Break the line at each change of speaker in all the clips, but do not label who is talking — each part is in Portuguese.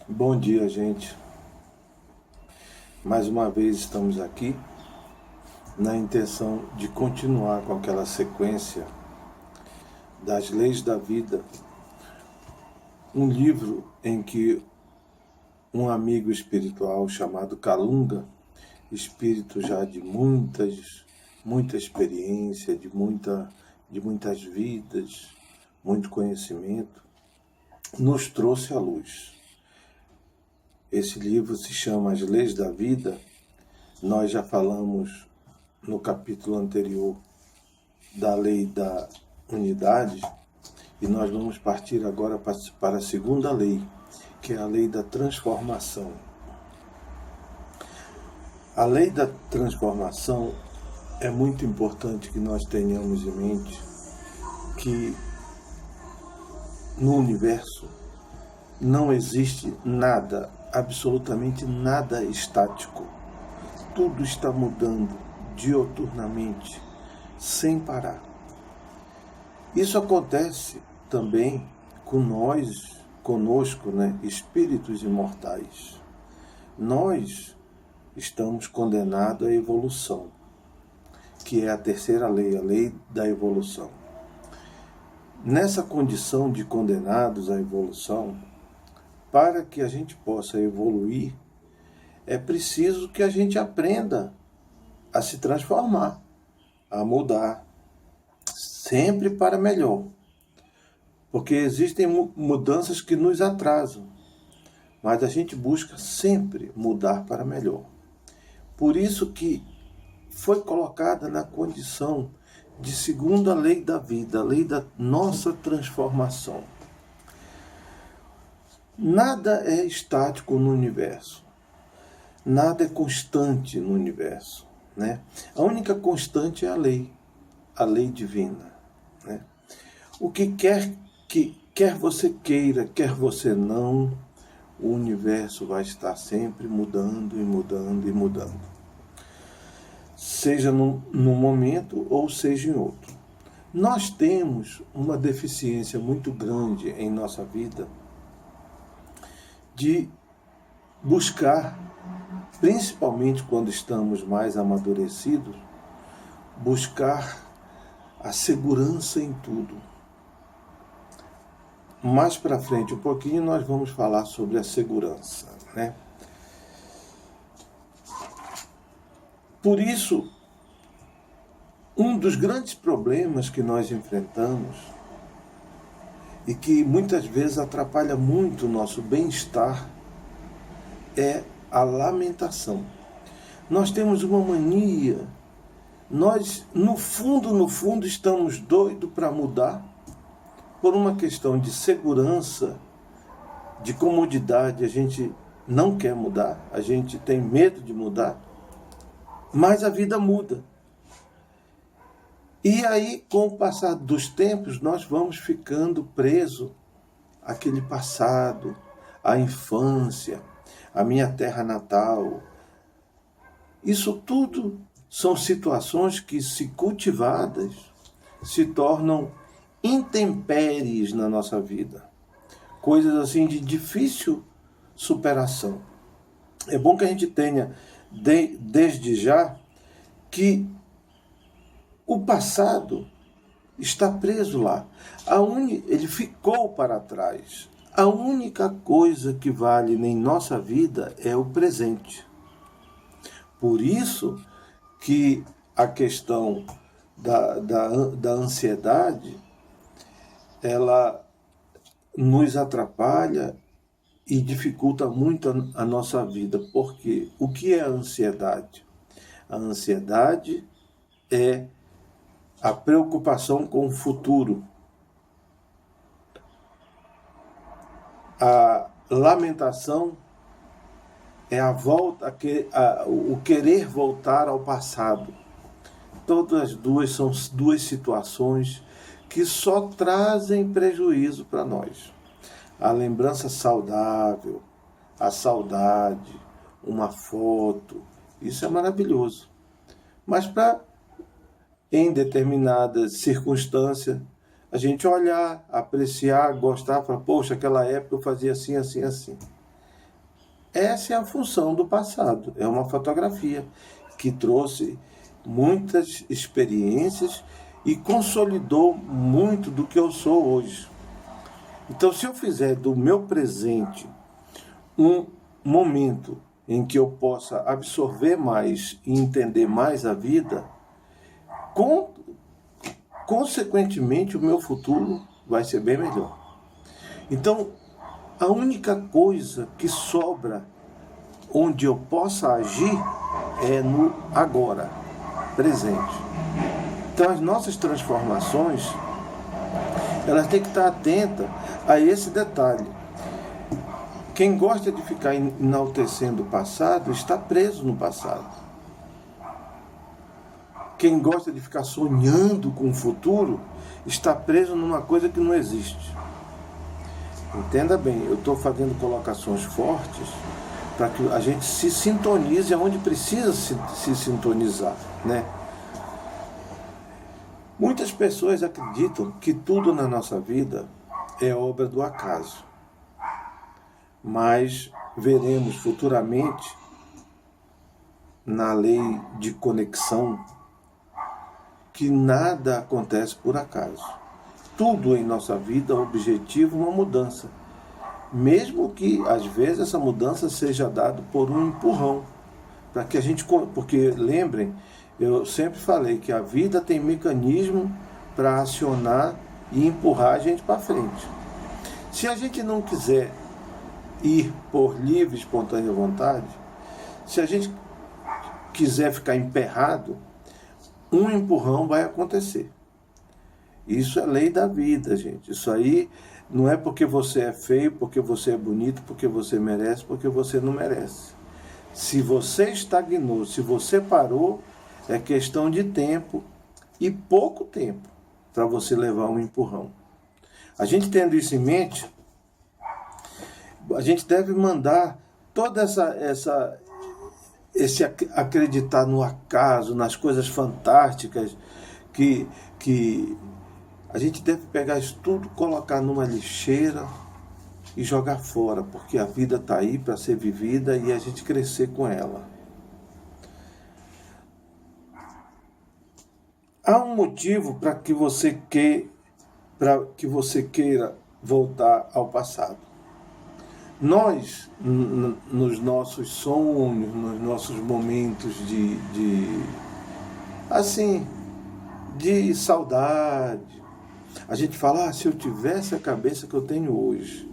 Bom dia, gente. Mais uma vez estamos aqui na intenção de continuar com aquela sequência das leis da vida, um livro em que um amigo espiritual chamado Kalunga, espírito já de muita experiência, de muitas vidas, muito conhecimento, nos trouxe à luz. Esse livro se chama As Leis da Vida. Nós já falamos no capítulo anterior da lei da unidade e nós vamos partir agora para a segunda lei, que é a lei da transformação. A lei da transformação é muito importante que nós tenhamos em mente que no universo não existe nada, absolutamente nada estático. Tudo está mudando dioturnamente, sem parar. Isso acontece também conosco, espíritos imortais. Nós estamos condenados à evolução, que é a terceira lei, a lei da evolução. Nessa condição de condenados à evolução, para que a gente possa evoluir, é preciso que a gente aprenda a se transformar, a mudar, sempre para melhor. Porque existem mudanças que nos atrasam, mas a gente busca sempre mudar para melhor. Por isso que foi colocada na condição de segunda lei da vida, a lei da nossa transformação. Nada é estático no universo. Nada é constante no universo. Né? A única constante é a lei divina. Né? O que quer você queira, quer você não, o universo vai estar sempre mudando e mudando e mudando. Seja num momento ou seja em outro. Nós temos uma deficiência muito grande em nossa vida de buscar, principalmente quando estamos mais amadurecidos, buscar a segurança em tudo. Mais para frente um pouquinho nós vamos falar sobre a segurança, né? Por isso, um dos grandes problemas que nós enfrentamos e que muitas vezes atrapalha muito o nosso bem-estar é a lamentação. Nós temos uma mania, nós no fundo estamos doidos para mudar por uma questão de segurança, de comodidade, a gente não quer mudar, a gente tem medo de mudar, mas a vida muda. E aí, com o passar dos tempos, nós vamos ficando presos àquele passado, à infância, à minha terra natal. Isso tudo são situações que, se cultivadas, se tornam intempéries na nossa vida. Coisas assim de difícil superação. É bom que a gente tenha, desde já, que o passado está preso lá. Ele ficou para trás. A única coisa que vale em nossa vida é o presente. Por isso que a questão da ansiedade, ela nos atrapalha e dificulta muito a nossa vida. Porque o que é a ansiedade? A ansiedade é a preocupação com o futuro. A lamentação é o querer voltar ao passado. Todas as duas são duas situações que só trazem prejuízo para nós. A lembrança saudável, a saudade, uma foto, isso é maravilhoso. Mas em determinadas circunstâncias, a gente olhar, apreciar, gostar, falar, poxa, aquela época eu fazia assim, assim, assim. Essa é a função do passado. É uma fotografia que trouxe muitas experiências e consolidou muito do que eu sou hoje. Então, se eu fizer do meu presente um momento em que eu possa absorver mais e entender mais a vida, consequentemente o meu futuro vai ser bem melhor. Então, a única coisa que sobra onde eu possa agir é no agora, presente. Então, as nossas transformações, elas têm que estar atentas a esse detalhe. Quem gosta de ficar enaltecendo o passado está preso no passado. Quem gosta de ficar sonhando com o futuro está preso numa coisa que não existe. Entenda bem, eu estou fazendo colocações fortes para que a gente se sintonize aonde precisa se sintonizar, né? Muitas pessoas acreditam que tudo na nossa vida é obra do acaso. Mas veremos futuramente, na lei de conexão, que nada acontece por acaso. Tudo em nossa vida é objetivo uma mudança. Mesmo que, às vezes, essa mudança seja dada por um empurrão. Para que a gente, porque, lembrem, eu sempre falei que a vida tem mecanismo para acionar e empurrar a gente para frente. Se a gente não quiser ir por livre, espontânea vontade, se a gente quiser ficar emperrado, um empurrão vai acontecer. Isso é lei da vida, gente. Isso aí não é porque você é feio, porque você é bonito, porque você merece, porque você não merece. Se você estagnou, se você parou, é questão de tempo e pouco tempo para você levar um empurrão. A gente tendo isso em mente, a gente deve mandar toda esse acreditar no acaso, nas coisas fantásticas, que a gente deve pegar isso tudo, colocar numa lixeira e jogar fora, porque a vida está aí para ser vivida e a gente crescer com ela. Há um motivo para que você queira voltar ao passado. Nós, nos nossos sonhos, nos nossos momentos de saudade, a gente fala, se eu tivesse a cabeça que eu tenho hoje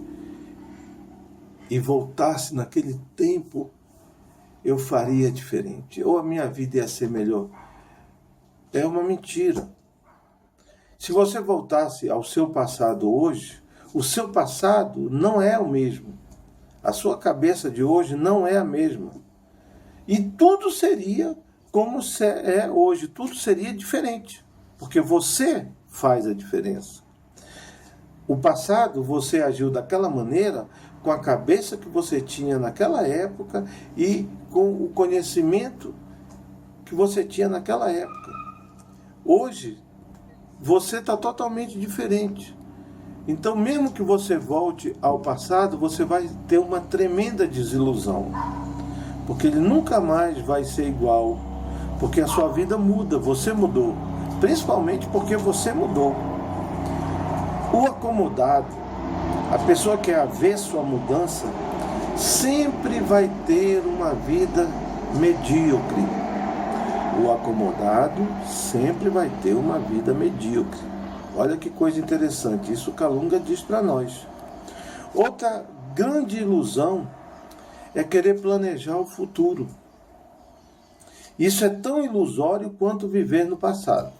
e voltasse naquele tempo, eu faria diferente, ou a minha vida ia ser melhor. É uma mentira. Se você voltasse ao seu passado hoje, o seu passado não é o mesmo. A sua cabeça de hoje não é a mesma. E tudo seria como é hoje, tudo seria diferente, porque você faz a diferença. O passado, você agiu daquela maneira, com a cabeça que você tinha naquela época e com o conhecimento que você tinha naquela época. Hoje, você está totalmente diferente. Então, mesmo que você volte ao passado, você vai ter uma tremenda desilusão. Porque ele nunca mais vai ser igual. Porque a sua vida muda, você mudou. Principalmente porque você mudou. O acomodado, a pessoa que é avesso à mudança, sempre vai ter uma vida medíocre. O acomodado sempre vai ter uma vida medíocre. Olha que coisa interessante, isso Kalunga diz para nós. Outra grande ilusão é querer planejar o futuro. Isso é tão ilusório quanto viver no passado.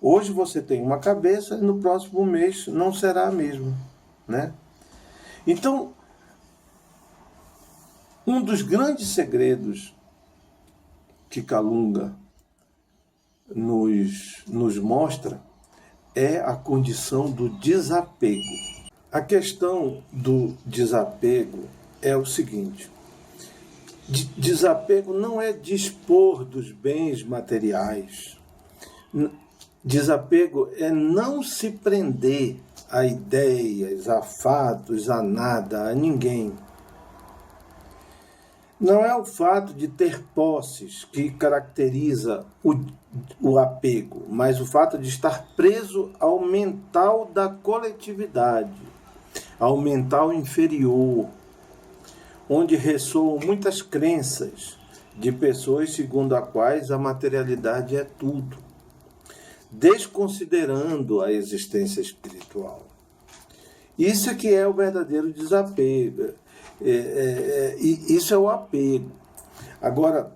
Hoje você tem uma cabeça e no próximo mês não será a mesma, né? Então, um dos grandes segredos que Kalunga nos mostra é a condição do desapego. A questão do desapego é o seguinte: desapego não é dispor dos bens materiais. Desapego é não se prender a ideias, a fatos, a nada, a ninguém. Não é o fato de ter posses que caracteriza o apego, mas o fato de estar preso ao mental da coletividade, ao mental inferior, onde ressoam muitas crenças de pessoas segundo as quais a materialidade é tudo, desconsiderando a existência espiritual. Isso é que é o verdadeiro desapego. Isso é o apego. Agora,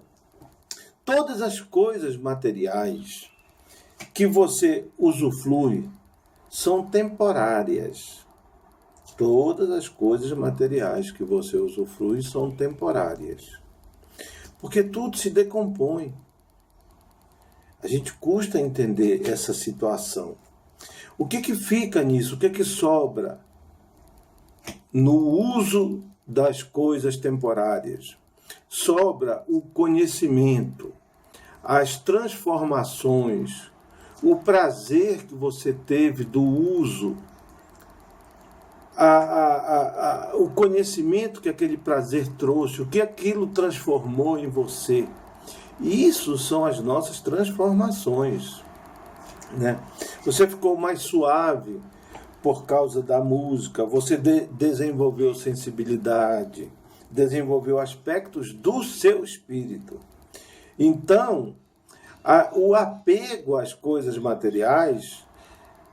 todas as coisas materiais que você usufrui são temporárias. Todas as coisas materiais que você usufrui são temporárias. Porque tudo se decompõe. A gente custa entender essa situação. O que fica nisso? O que sobra no uso das coisas temporárias? Sobra o conhecimento, as transformações, o prazer que você teve do uso, o conhecimento que aquele prazer trouxe, o que aquilo transformou em você. Isso são as nossas transformações, né? Você ficou mais suave por causa da música, você desenvolveu sensibilidade, desenvolveu aspectos do seu espírito. Então, o apego às coisas materiais,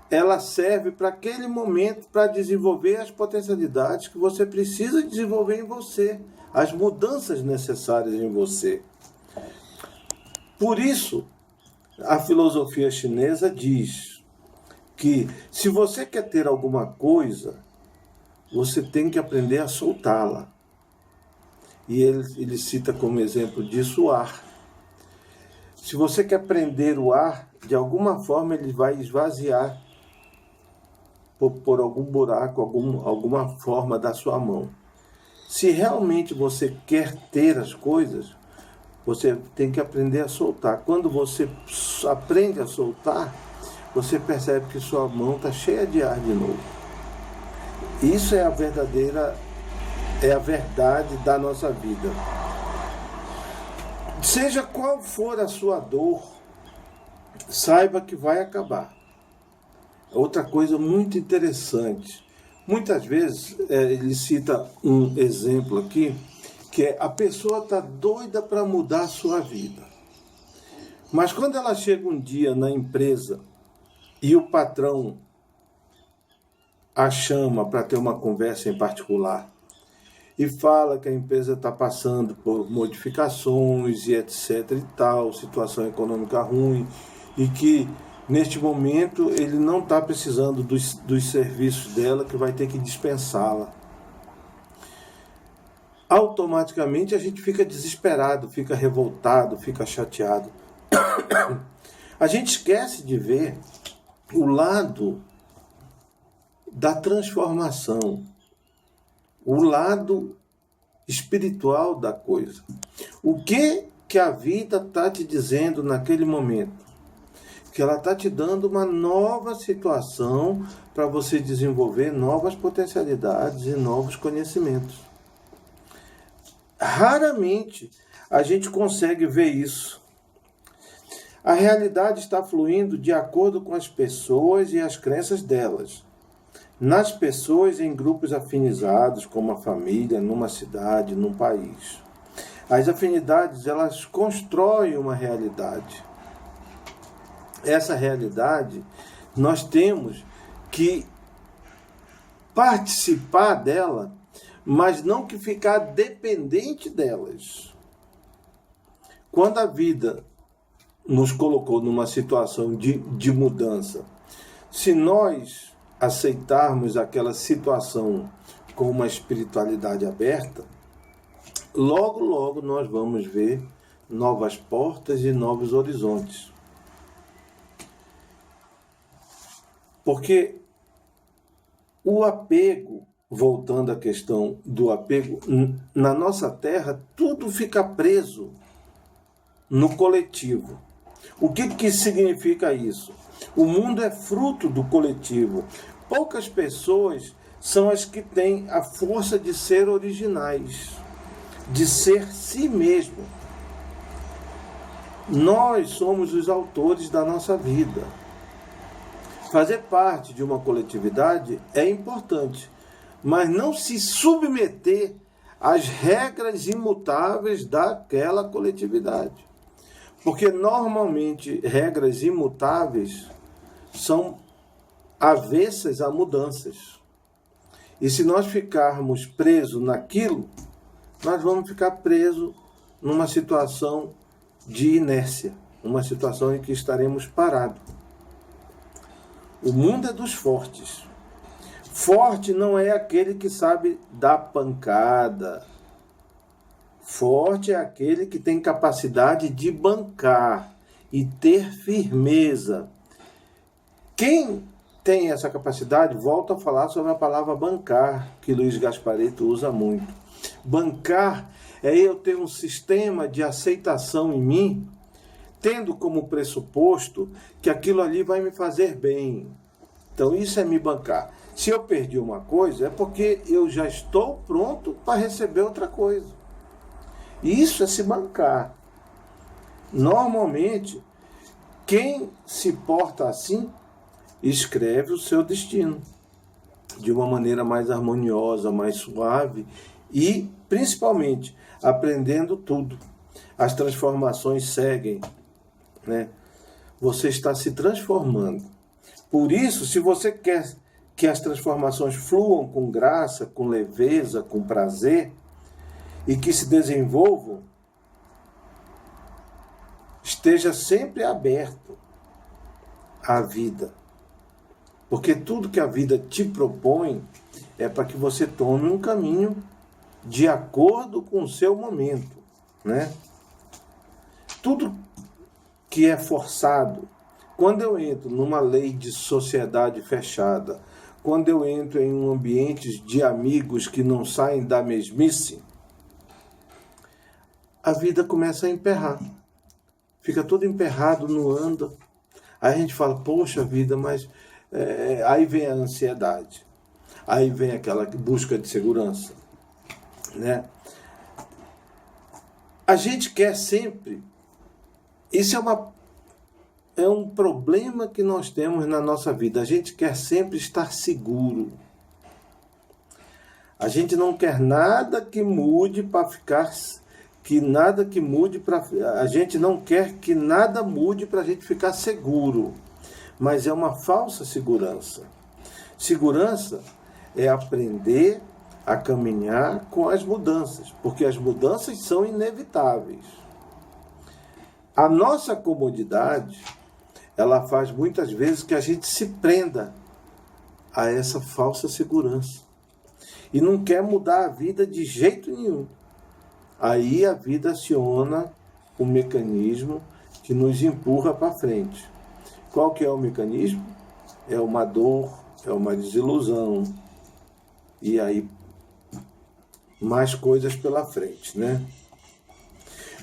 ela serve para aquele momento, para desenvolver as potencialidades que você precisa desenvolver em você, as mudanças necessárias em você. Por isso, a filosofia chinesa diz que se você quer ter alguma coisa, você tem que aprender a soltá-la. E ele cita como exemplo disso o ar. Se você quer prender o ar, de alguma forma ele vai esvaziar por algum buraco, alguma forma da sua mão. Se realmente você quer ter as coisas, você tem que aprender a soltar. Quando você aprende a soltar, você percebe que sua mão está cheia de ar de novo. Isso é a verdade da nossa vida. Seja qual for a sua dor, saiba que vai acabar. Outra coisa muito interessante. Muitas vezes, ele cita um exemplo aqui, que é a pessoa está doida para mudar a sua vida. Mas quando ela chega um dia na empresa e o patrão a chama para ter uma conversa em particular e fala que a empresa está passando por modificações e etc e tal, situação econômica ruim, e que neste momento ele não está precisando dos serviços dela, que vai ter que dispensá-la. Automaticamente a gente fica desesperado, fica revoltado, fica chateado. A gente esquece de ver o lado da transformação, o lado espiritual da coisa. O que a vida está te dizendo naquele momento? Que ela está te dando uma nova situação para você desenvolver novas potencialidades e novos conhecimentos. Raramente a gente consegue ver isso. A realidade está fluindo de acordo com as pessoas e as crenças delas. Nas pessoas em grupos afinizados, como a família, numa cidade, num país. As afinidades, elas constroem uma realidade. Essa realidade, nós temos que participar dela, mas não que ficar dependente delas. Quando a vida nos colocou numa situação de mudança, se nós aceitarmos aquela situação com uma espiritualidade aberta, logo, logo nós vamos ver novas portas e novos horizontes. Porque o apego, voltando à questão do apego, na nossa terra, tudo fica preso no coletivo. O que significa isso? O mundo é fruto do coletivo. Poucas pessoas são as que têm a força de ser originais, de ser si mesmo. Nós somos os autores da nossa vida. Fazer parte de uma coletividade é importante, mas não se submeter às regras imutáveis daquela coletividade. Porque normalmente regras imutáveis são avessas a mudanças. E se nós ficarmos presos naquilo, nós vamos ficar presos numa situação de inércia, uma situação em que estaremos parados. O mundo é dos fortes. Forte não é aquele que sabe dar pancada. Forte é aquele que tem capacidade de bancar e ter firmeza. Quem tem essa capacidade, volta a falar sobre a palavra bancar, que Luiz Gasparetto usa muito. Bancar é eu ter um sistema de aceitação em mim, tendo como pressuposto que aquilo ali vai me fazer bem. Então isso é me bancar. Se eu perdi uma coisa, é porque eu já estou pronto para receber outra coisa. Isso é se bancar. Normalmente, quem se porta assim, escreve o seu destino de uma maneira mais harmoniosa, mais suave e, principalmente, aprendendo tudo. As transformações seguem, né? Você está se transformando. Por isso, se você quer que as transformações fluam com graça, com leveza, com prazer e que se desenvolvam, esteja sempre aberto à vida. Porque tudo que a vida te propõe é para que você tome um caminho de acordo com o seu momento, né? Tudo que é forçado, quando eu entro numa lei de sociedade fechada, quando eu entro em um ambiente de amigos que não saem da mesmice, a vida começa a emperrar. Fica todo emperrado, não anda. Aí a gente fala, poxa vida, mas... aí vem a ansiedade. Aí vem aquela busca de segurança, né? A gente quer sempre... Isso é um problema que nós temos na nossa vida. A gente quer sempre estar seguro. A gente não quer nada que mude para ficar... A gente não quer que nada mude para a gente ficar seguro. Mas é uma falsa segurança. Segurança é aprender a caminhar com as mudanças, porque as mudanças são inevitáveis. A nossa comodidade, ela faz muitas vezes que a gente se prenda a essa falsa segurança e não quer mudar a vida de jeito nenhum. Aí a vida aciona um mecanismo que nos empurra para frente. Qual que é o mecanismo? É uma dor, é uma desilusão. E aí, mais coisas pela frente, né?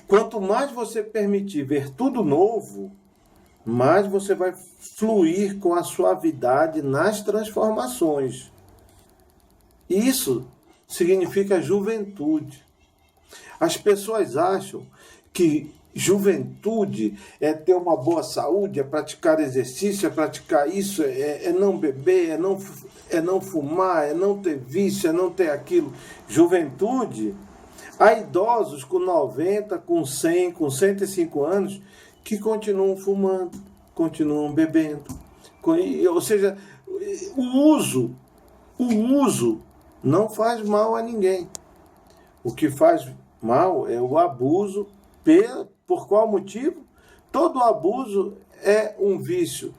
Quanto mais você permitir ver tudo novo, mais você vai fluir com a suavidade nas transformações. Isso significa juventude. As pessoas acham que juventude é ter uma boa saúde, é praticar exercício, é praticar isso, é não beber, é não fumar, é não ter vício, é não ter aquilo. Juventude, há idosos com 90, com 100, com 105 anos que continuam fumando, continuam bebendo. Ou seja, o uso não faz mal a ninguém. O que faz mal é o abuso. Por qual motivo? Todo abuso é um vício.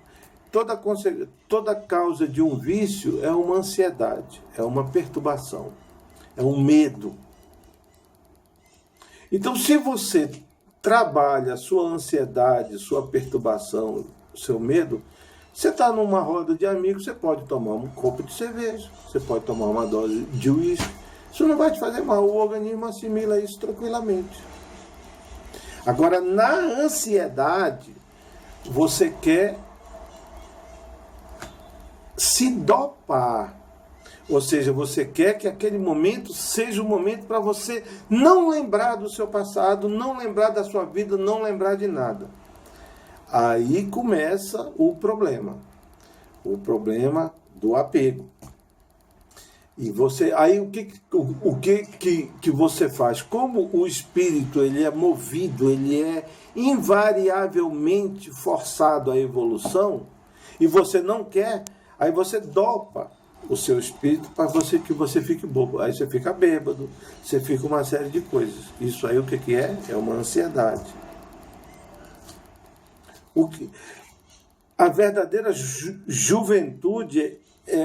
Toda causa de um vício é uma ansiedade, é uma perturbação, é um medo. Então, se você trabalha a sua ansiedade, sua perturbação, seu medo, você está numa roda de amigos, você pode tomar um copo de cerveja, você pode tomar uma dose de uísque. Isso não vai te fazer mal, o organismo assimila isso tranquilamente. Agora, na ansiedade, você quer se dopar. Ou seja, você quer que aquele momento seja um momento para você não lembrar do seu passado, não lembrar da sua vida, não lembrar de nada. Aí começa o problema do apego. E você, aí o que você faz? Como o espírito ele é movido, ele é invariavelmente forçado à evolução, e você não quer, aí você dopa o seu espírito para que você fique bobo. Aí você fica bêbado, você fica uma série de coisas. Isso aí o que é? É uma ansiedade. A verdadeira juventude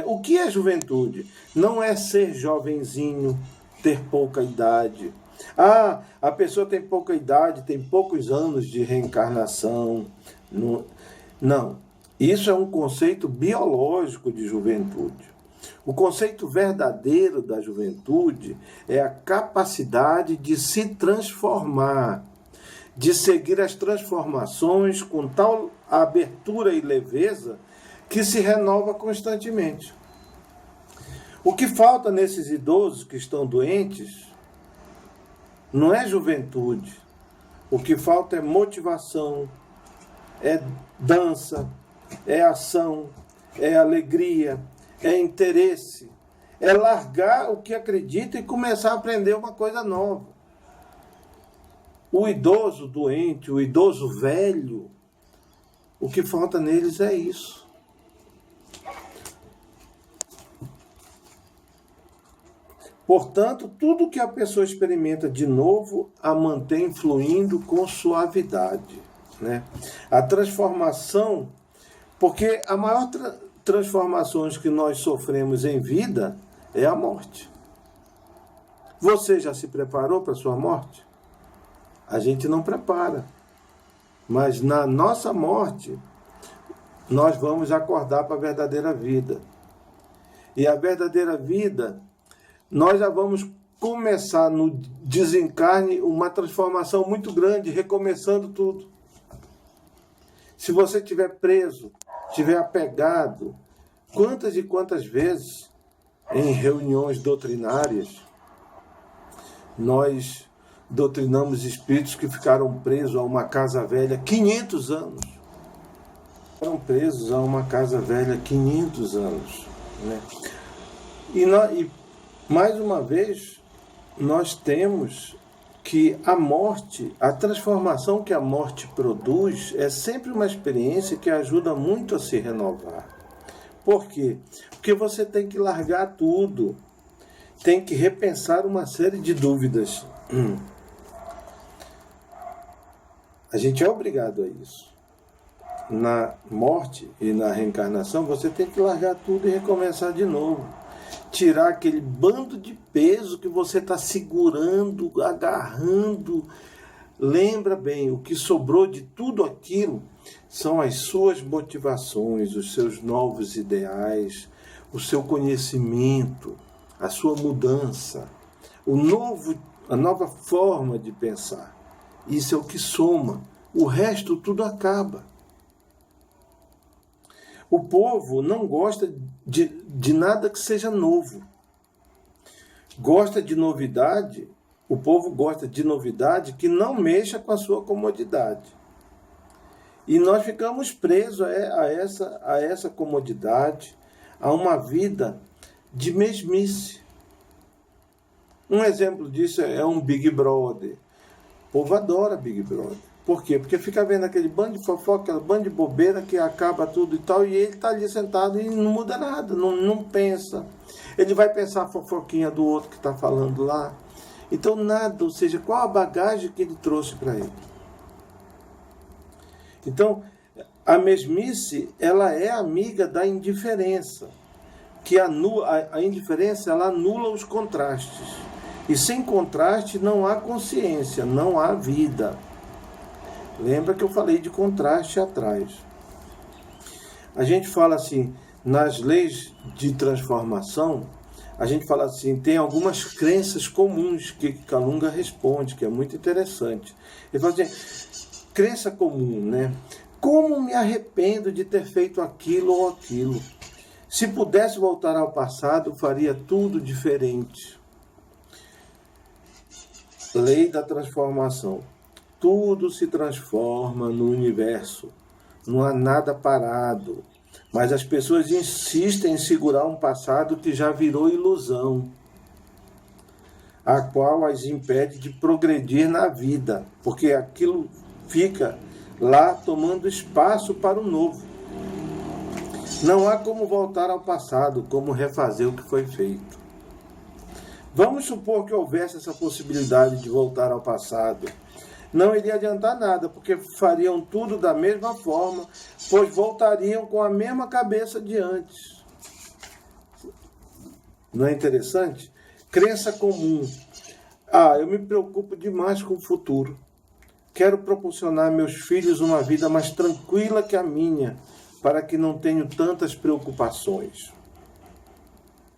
o que é juventude? Não é ser jovenzinho, ter pouca idade. Ah, a pessoa tem pouca idade, tem poucos anos de reencarnação. Não. Isso é um conceito biológico de juventude. O conceito verdadeiro da juventude é a capacidade de se transformar, de seguir as transformações com tal abertura e leveza que se renova constantemente. O que falta nesses idosos que estão doentes não é juventude. O que falta é motivação, é dança, é ação, é alegria, é interesse, é largar o que acredita e começar a aprender uma coisa nova. O idoso doente, o idoso velho, o que falta neles é isso. Portanto, tudo que a pessoa experimenta de novo a mantém fluindo com suavidade, né? A transformação, porque a maior transformações que nós sofremos em vida é a morte. Você já se preparou para a sua morte? A gente não prepara. Mas na nossa morte, nós vamos acordar para a verdadeira vida. E a verdadeira vida, nós já vamos começar no desencarne uma transformação muito grande, recomeçando tudo. Se você estiver preso, estiver apegado, quantas e quantas vezes em reuniões doutrinárias nós doutrinamos espíritos que ficaram presos a uma casa velha 500 anos. Ficaram presos a uma casa velha 500 anos. Né? E mais uma vez, nós temos que a morte, a transformação que a morte produz é sempre uma experiência que ajuda muito a se renovar. Por quê? Porque você tem que largar tudo, tem que repensar uma série de dúvidas. A gente é obrigado a isso. Na morte e na reencarnação, você tem que largar tudo e recomeçar de novo. Tirar aquele bando de peso que você está segurando, agarrando. Lembra bem, o que sobrou de tudo aquilo são as suas motivações, os seus novos ideais, o seu conhecimento, a sua mudança, a nova forma de pensar. Isso é o que soma. O resto tudo acaba. O povo não gosta de nada que seja novo. Gosta de novidade. O povo gosta de novidade que não mexa com a sua comodidade. E nós ficamos presos a essa comodidade, a uma vida de mesmice. Um exemplo disso é um Big Brother. O povo adora Big Brother. Por quê? Porque fica vendo aquele bando de fofoca, aquele bando de bobeira que acaba tudo e tal, e ele está ali sentado e não muda nada, não pensa. Ele vai pensar a fofoquinha do outro que está falando lá. Então nada, ou seja, qual a bagagem que ele trouxe para ele? Então, a mesmice, ela é amiga da indiferença, que a indiferença, ela anula os contrastes. E sem contraste não há consciência, não há vida. Lembra que eu falei de contraste atrás. A gente fala assim, nas leis de transformação, a gente fala assim, tem algumas crenças comuns que Kalunga responde, que é muito interessante. Ele fala assim, crença comum, né? Como me arrependo de ter feito aquilo ou aquilo? Se pudesse voltar ao passado, faria tudo diferente. Lei da transformação. Tudo se transforma no universo. Não há nada parado. Mas as pessoas insistem em segurar um passado que já virou ilusão, a qual as impede de progredir na vida, porque aquilo fica lá tomando espaço para o novo. Não há como voltar ao passado, como refazer o que foi feito. Vamos supor que houvesse essa possibilidade de voltar ao passado. Não iria adiantar nada, porque fariam tudo da mesma forma, pois voltariam com a mesma cabeça de antes. Não é interessante? Crença comum. Eu me preocupo demais com o futuro. Quero proporcionar a meus filhos uma vida mais tranquila que a minha, para que não tenham tantas preocupações.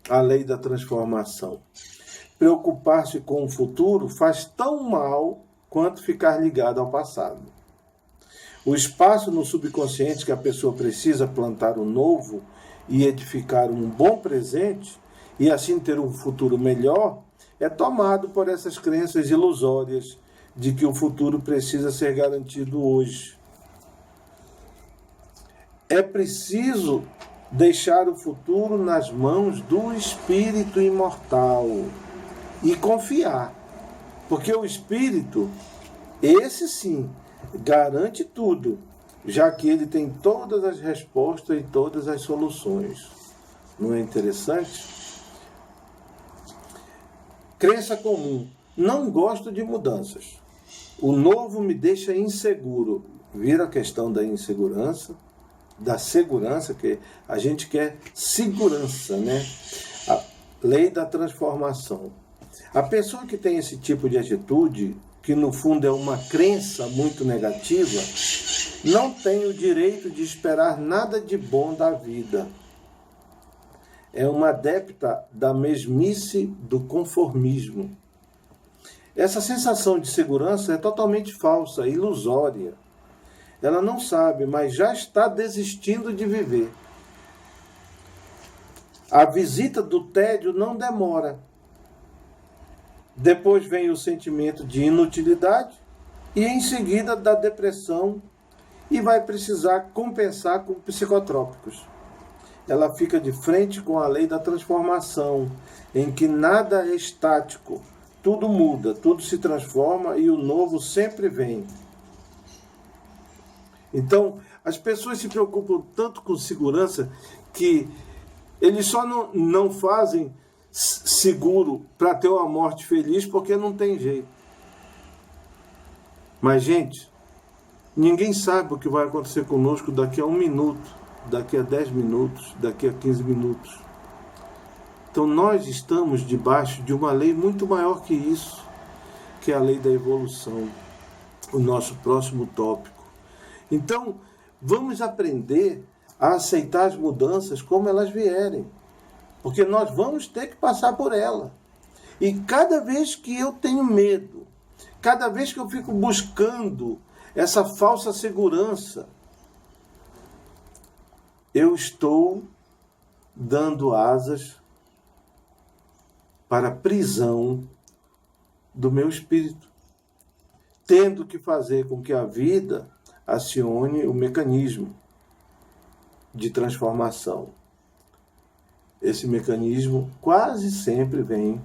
A lei da transformação. Preocupar-se com o futuro faz tão mal quanto ficar ligado ao passado. O espaço no subconsciente que a pessoa precisa plantar o novo e edificar um bom presente, e assim ter um futuro melhor, é tomado por essas crenças ilusórias de que o futuro precisa ser garantido hoje. É preciso deixar o futuro nas mãos do espírito imortal e confiar, porque o espírito, esse sim, garante tudo, já que ele tem todas as respostas e todas as soluções. Não é interessante? Crença comum. Não gosto de mudanças. O novo me deixa inseguro. Vira a questão da insegurança, da segurança, que a gente quer segurança, né? A lei da transformação. A pessoa que tem esse tipo de atitude, que no fundo é uma crença muito negativa, não tem o direito de esperar nada de bom da vida. É uma adepta da mesmice do conformismo. Essa sensação de segurança é totalmente falsa, ilusória. Ela não sabe, mas já está desistindo de viver. A visita do tédio não demora. Depois vem o sentimento de inutilidade e em seguida da depressão, e vai precisar compensar com psicotrópicos. Ela fica de frente com a lei da transformação, em que nada é estático, tudo muda, tudo se transforma e o novo sempre vem. Então, as pessoas se preocupam tanto com segurança que eles só não fazem seguro para ter uma morte feliz porque não tem jeito. Mas, gente, ninguém sabe o que vai acontecer conosco daqui a 1 minuto, daqui a 10 minutos, daqui a 15 minutos. Então nós estamos debaixo de uma lei muito maior que isso, que é a lei da evolução, o nosso próximo tópico. Então, vamos aprender a aceitar as mudanças como elas vierem, porque nós vamos ter que passar por ela. E cada vez que eu tenho medo, cada vez que eu fico buscando essa falsa segurança, eu estou dando asas para a prisão do meu espírito, tendo que fazer com que a vida acione o mecanismo de transformação. Esse mecanismo quase sempre vem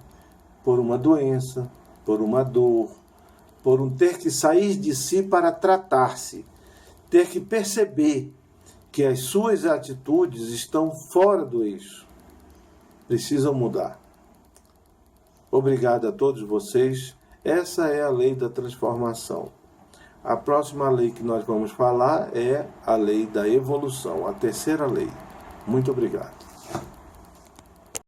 por uma doença, por uma dor, por um ter que sair de si para tratar-se, ter que perceber que as suas atitudes estão fora do eixo, precisam mudar. Obrigado a todos vocês. Essa é a lei da transformação. A próxima lei que nós vamos falar é a lei da evolução, a terceira lei. Muito obrigado.